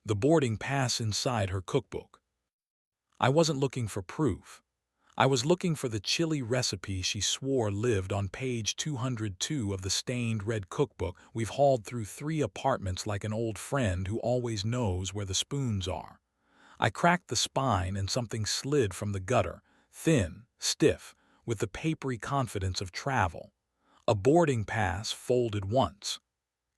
the boarding pass inside her cookbook. I wasn't looking for proof. I was looking for the chili recipe she swore lived on page 202 of the stained red cookbook we've hauled through 3 apartments like an old friend who always knows where the spoons are. I cracked the spine and something slid from the gutter, thin, stiff, with the papery confidence of travel. A boarding pass folded once.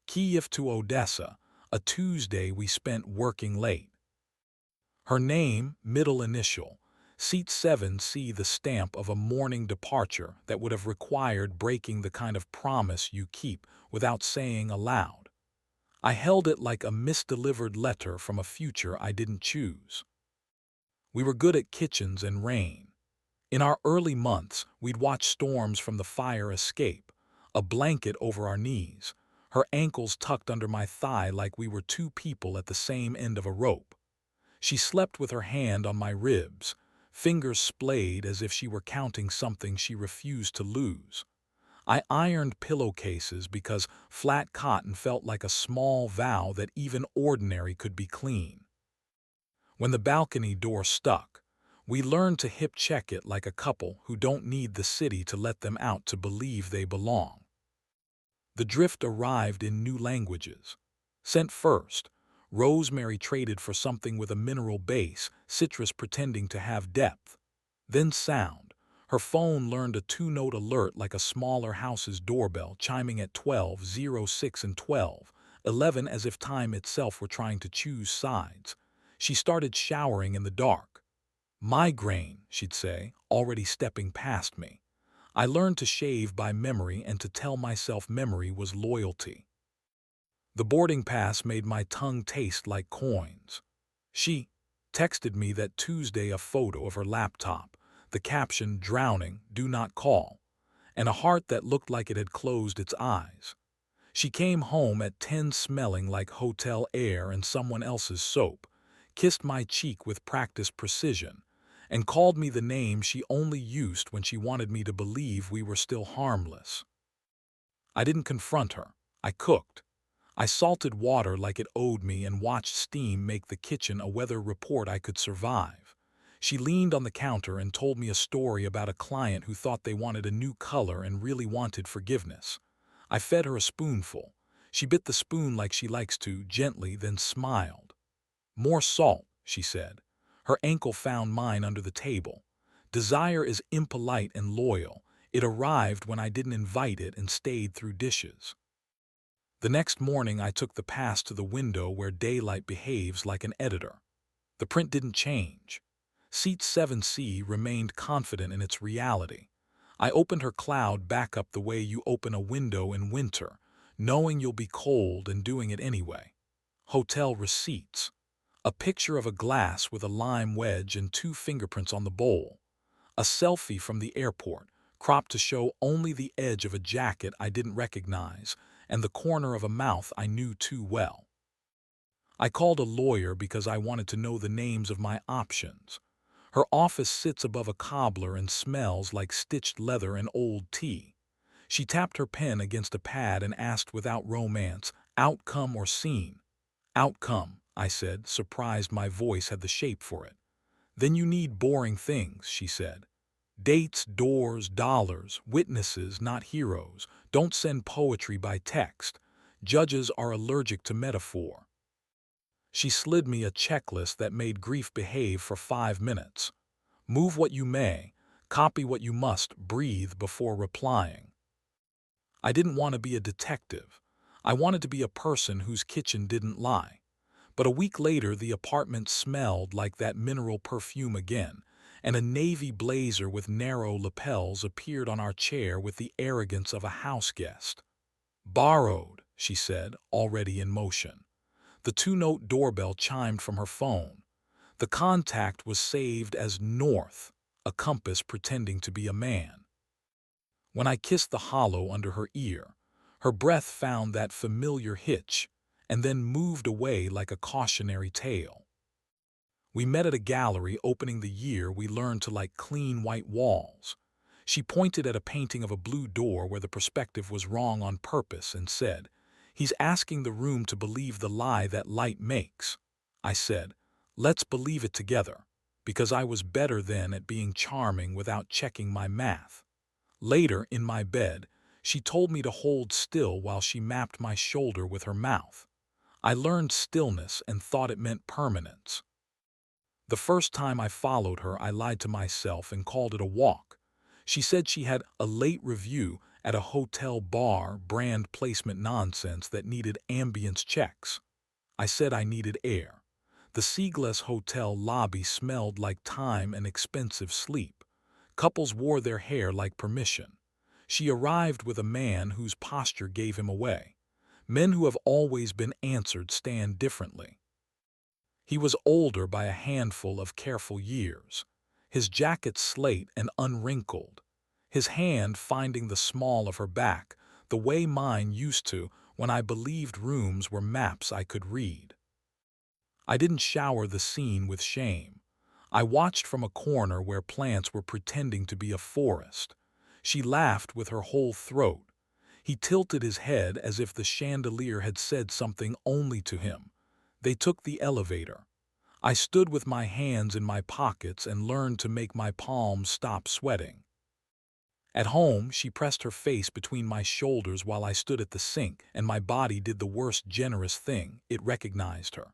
Kyiv to Odessa, a Tuesday we spent working late. Her name, middle initial, Seat 7C, the stamp of a morning departure that would have required breaking the kind of promise you keep without saying aloud. I held it like a misdelivered letter from a future I didn't choose. We were good at kitchens and rain. In our early months, we'd watch storms from the fire escape, a blanket over our knees, her ankles tucked under my thigh like we were 2 people at the same end of a rope. She slept with her hand on my ribs, fingers splayed as if she were counting something she refused to lose. I ironed pillowcases because flat cotton felt like a small vow that even ordinary could be clean. When the balcony door stuck, we learned to hip-check it like a couple who don't need the city to let them out to believe they belong. The drift arrived in new languages. Sent first, rosemary traded for something with a mineral base, citrus pretending to have depth. Then sound. Her phone learned a 2-note alert like a smaller house's doorbell, chiming at 12:06 and 12:11 as if time itself were trying to choose sides. She started showering in the dark. Migraine, she'd say, already stepping past me. I learned to shave by memory and to tell myself memory was loyalty. The boarding pass made my tongue taste like coins. She texted me that Tuesday a photo of her laptop, the caption "Drowning, do not call," and a heart that looked like it had closed its eyes. She came home at 10 smelling like hotel air and someone else's soap, kissed my cheek with practiced precision, and called me the name she only used when she wanted me to believe we were still harmless. I didn't confront her. I cooked. I salted water like it owed me and watched steam make the kitchen a weather report I could survive. She leaned on the counter and told me a story about a client who thought they wanted a new color and really wanted forgiveness. I fed her a spoonful. She bit the spoon like she likes to, gently, then smiled. "More salt," she said. Her ankle found mine under the table. Desire is impolite and loyal. It arrived when I didn't invite it and stayed through dishes. The next morning I took the pass to the window where daylight behaves like an editor. The print didn't change. Seat 7C remained confident in its reality. I opened her cloud back up the way you open a window in winter, knowing you'll be cold and doing it anyway. Hotel receipts. A picture of a glass with a lime wedge and 2 fingerprints on the bowl. A selfie from the airport, cropped to show only the edge of a jacket I didn't recognize and the corner of a mouth I knew too well. I called a lawyer because I wanted to know the names of my options. Her office sits above a cobbler and smells like stitched leather and old tea. She tapped her pen against a pad and asked without romance, "Outcome or scene?" "Outcome," I said, surprised my voice had the shape for it. "Then you need boring things," she said. "Dates, doors, dollars, witnesses, not heroes. Don't send poetry by text. Judges are allergic to metaphor." She slid me a checklist that made grief behave for 5 minutes. Move what you may, copy what you must, breathe before replying. I didn't want to be a detective. I wanted to be a person whose kitchen didn't lie. But a week later, the apartment smelled like that mineral perfume again, and a navy blazer with narrow lapels appeared on our chair with the arrogance of a house guest. "Borrowed," she said, already in motion. The 2-note doorbell chimed from her phone. The contact was saved as North, a compass pretending to be a man. When I kissed the hollow under her ear, her breath found that familiar hitch, and then moved away like a cautionary tale. We met at a gallery opening the year we learned to like clean white walls. She pointed at a painting of a blue door where the perspective was wrong on purpose and said, "He's asking the room to believe the lie that light makes." I said. Let's believe it together, because I was better then at being charming without checking my math. Later, in my bed, she told me to hold still while she mapped my shoulder with her mouth. I learned stillness and thought it meant permanence. The first time I followed her, I lied to myself and called it a walk. She said she had a late review at a hotel bar, brand placement nonsense that needed ambience checks. I said I needed air. The Seagless Hotel lobby smelled like time and expensive sleep. Couples wore their hair like permission. She arrived with a man whose posture gave him away. Men who have always been answered stand differently. He was older by a handful of careful years, his jacket slate and unwrinkled, his hand finding the small of her back, the way mine used to when I believed rooms were maps I could read. I didn't shower the scene with shame. I watched from a corner where plants were pretending to be a forest. She laughed with her whole throat. He tilted his head as if the chandelier had said something only to him. They took the elevator. I stood with my hands in my pockets and learned to make my palms stop sweating. At home, she pressed her face between my shoulders while I stood at the sink, and my body did the worst generous thing. It recognized her.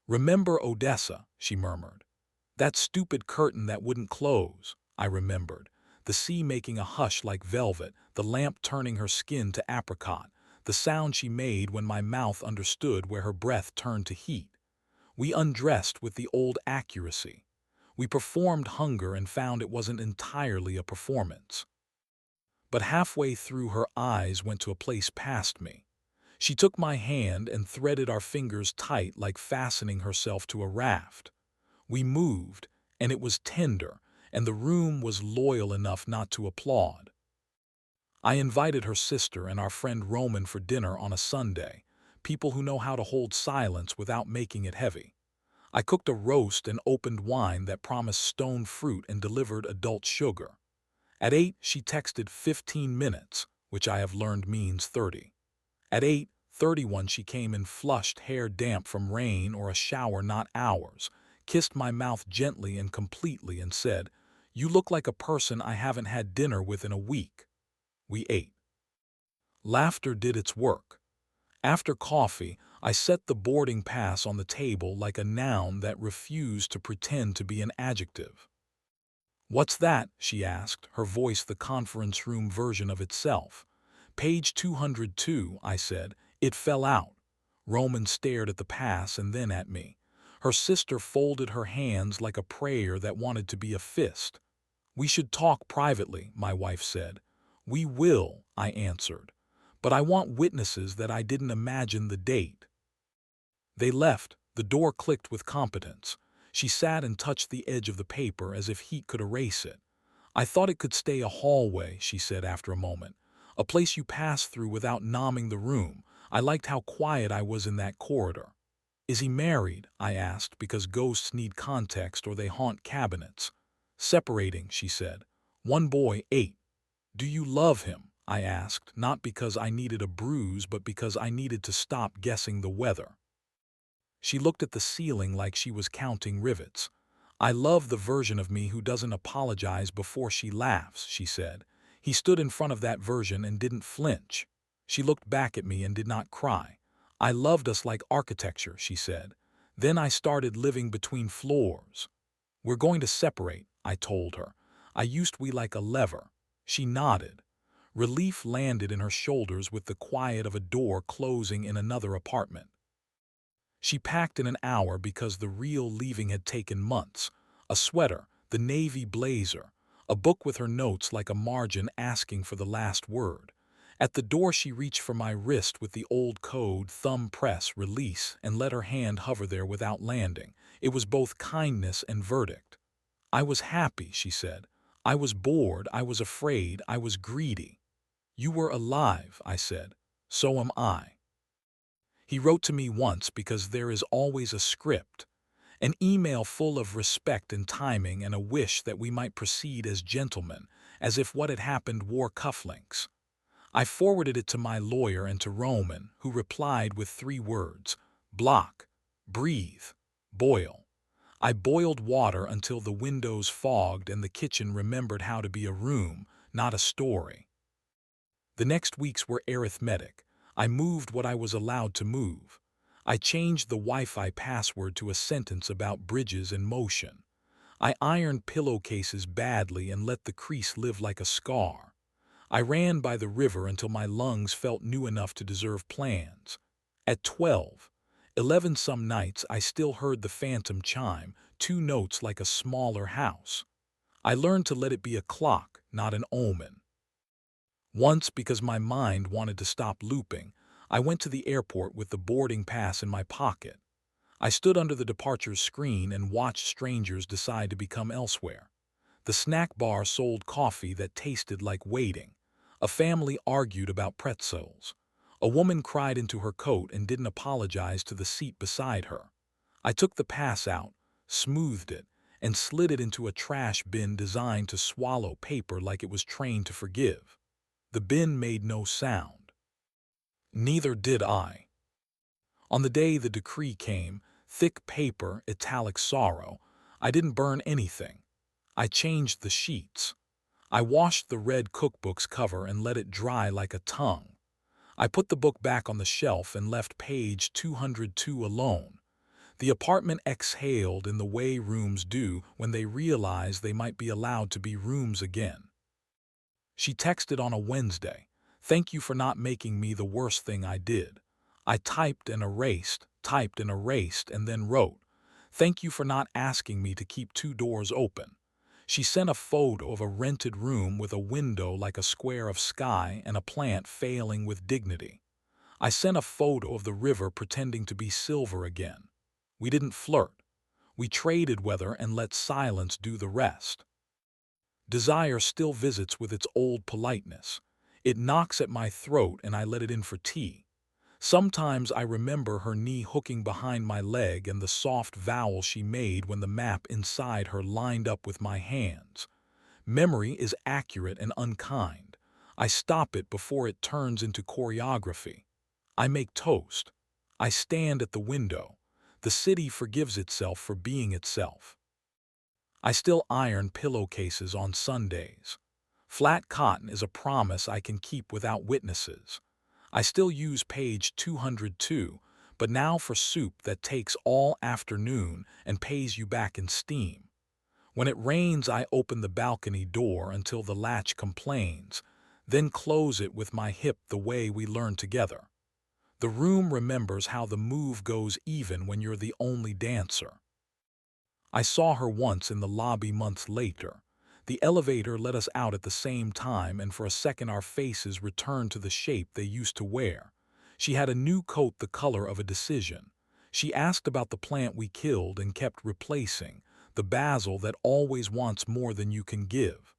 "Remember Odessa," she murmured. "That stupid curtain that wouldn't close." I remembered. The sea making a hush like velvet, the lamp turning her skin to apricot, the sound she made when my mouth understood where her breath turned to heat. We undressed with the old accuracy. We performed hunger and found it wasn't entirely a performance. But halfway through, her eyes went to a place past me. She took my hand and threaded our fingers tight like fastening herself to a raft. We moved, and it was tender, and the room was loyal enough not to applaud. I invited her sister and our friend Roman for dinner on a Sunday, people who know how to hold silence without making it heavy. I cooked a roast and opened wine that promised stone fruit and delivered adult sugar. At 8, she texted 15 minutes, which I have learned means 30. At 8:31, she came in flushed, hair damp from rain or a shower not ours, kissed my mouth gently and completely and said, "You look like a person I haven't had dinner with in a week." We ate. Laughter did its work. After coffee, I set the boarding pass on the table like a noun that refused to pretend to be an adjective. "What's that?" she asked, her voice the conference room version of itself. "Page 202, I said. "It fell out." Roman stared at the pass and then at me. Her sister folded her hands like a prayer that wanted to be a fist. "We should talk privately," my wife said. "We will," I answered. "But I want witnesses that I didn't imagine the date." They left. The door clicked with competence. She sat and touched the edge of the paper as if heat could erase it. "I thought it could stay a hallway," she said after a moment. "A place you pass through without numbing the room. I liked how quiet I was in that corridor." "Is he married?" I asked, because ghosts need context or they haunt cabinets. "Separating," she said. "One boy, 8. "Do you love him?" I asked, not because I needed a bruise but because I needed to stop guessing the weather. She looked at the ceiling like she was counting rivets. "I love the version of me who doesn't apologize before she laughs," she said. "He stood in front of that version and didn't flinch." She looked back at me and did not cry. "I loved us like architecture," she said. "Then I started living between floors." "We're going to separate," I told her. "I used we like a lever." She nodded. Relief landed in her shoulders with the quiet of a door closing in another apartment. She packed in an hour because the real leaving had taken months. A sweater, the navy blazer, a book with her notes like a margin asking for the last word. At the door she reached for my wrist with the old code, thumb press, release, and let her hand hover there without landing. It was both kindness and verdict. "I was happy," she said. "I was bored, I was afraid, I was greedy." "You were alive," I said. "So am I." He wrote to me once because there is always a script, an email full of respect and timing and a wish that we might proceed as gentlemen, as if what had happened wore cufflinks. I forwarded it to my lawyer and to Roman, who replied with 3 words: block, breathe, Boil. I boiled water until the windows fogged and the kitchen remembered how to be a room, not a story. The next weeks were arithmetic. I moved what I was allowed to move. I changed the Wi-Fi password to a sentence about bridges in motion. I ironed pillowcases badly and let the crease live like a scar. I ran by the river until my lungs felt new enough to deserve plans. At 12, 11 some nights I still heard the phantom chime, 2 notes like a smaller house. I learned to let it be a clock, not an omen. Once, because my mind wanted to stop looping, I went to the airport with the boarding pass in my pocket. I stood under the departure screen and watched strangers decide to become elsewhere. The snack bar sold coffee that tasted like waiting. A family argued about pretzels. A woman cried into her coat and didn't apologize to the seat beside her. I took the pass out, smoothed it, and slid it into a trash bin designed to swallow paper like it was trained to forgive. The bin made no sound. Neither did I. On the day the decree came, thick paper, italic sorrow, I didn't burn anything. I changed the sheets. I washed the red cookbook's cover and let it dry like a tongue. I put the book back on the shelf and left page 202 alone. The apartment exhaled in the way rooms do when they realize they might be allowed to be rooms again. She texted on a Wednesday, "Thank you for not making me the worst thing I did." I typed and erased, and then wrote, "Thank you for not asking me to keep 2 doors open." She sent a photo of a rented room with a window like a square of sky and a plant failing with dignity. I sent a photo of the river pretending to be silver again. We didn't flirt. We traded weather and let silence do the rest. Desire still visits with its old politeness. It knocks at my throat and I let it in for tea. Sometimes I remember her knee hooking behind my leg and the soft vowel she made when the map inside her lined up with my hands. Memory is accurate and unkind. I stop it before it turns into choreography. I make toast. I stand at the window. The city forgives itself for being itself. I still iron pillowcases on Sundays. Flat cotton is a promise I can keep without witnesses. I still use page 202, but now for soup that takes all afternoon and pays you back in steam. When it rains, I open the balcony door until the latch complains, then close it with my hip the way we learned together. The room remembers how the move goes even when you're the only dancer. I saw her once in the lobby months later. The elevator let us out at the same time, and for a second our faces returned to the shape they used to wear. She had a new coat the color of a decision. She asked about the plant we killed and kept replacing, the basil that always wants more than you can give.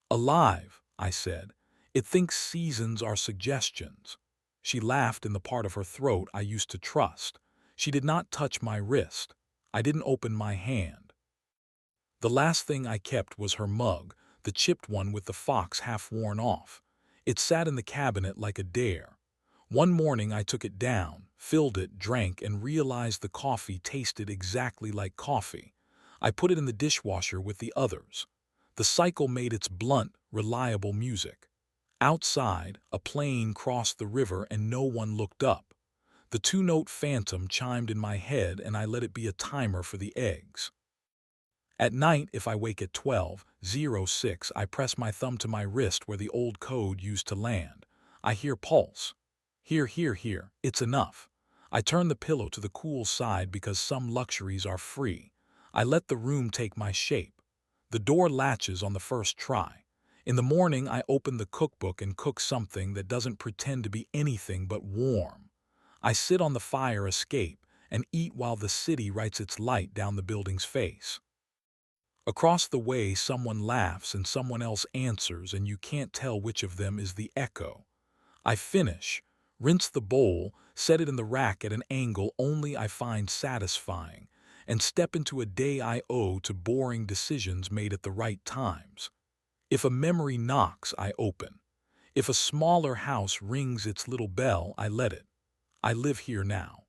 "Alive," I said. "It thinks seasons are suggestions." She laughed in the part of her throat I used to trust. She did not touch my wrist. I didn't open my hand. The last thing I kept was her mug, the chipped one with the fox half worn off. It sat in the cabinet like a dare. One morning I took it down, filled it, drank, and realized the coffee tasted exactly like coffee. I put it in the dishwasher with the others. The cycle made its blunt, reliable music. Outside, a plane crossed the river and no one looked up. The 2-note phantom chimed in my head and I let it be a timer for the eggs. At night, if I wake at 12:06, I press my thumb to my wrist where the old code used to land. I hear pulse. Here, it's enough. I turn the pillow to the cool side because some luxuries are free. I let the room take my shape. The door latches on the first try. In the morning, I open the cookbook and cook something that doesn't pretend to be anything but warm. I sit on the fire escape and eat while the city writes its light down the building's face. Across the way, someone laughs and someone else answers, and you can't tell which of them is the echo. I finish, rinse the bowl, set it in the rack at an angle only I find satisfying, and step into a day I owe to boring decisions made at the right times. If a memory knocks, I open. If a smaller house rings its little bell, I let it. I live here now.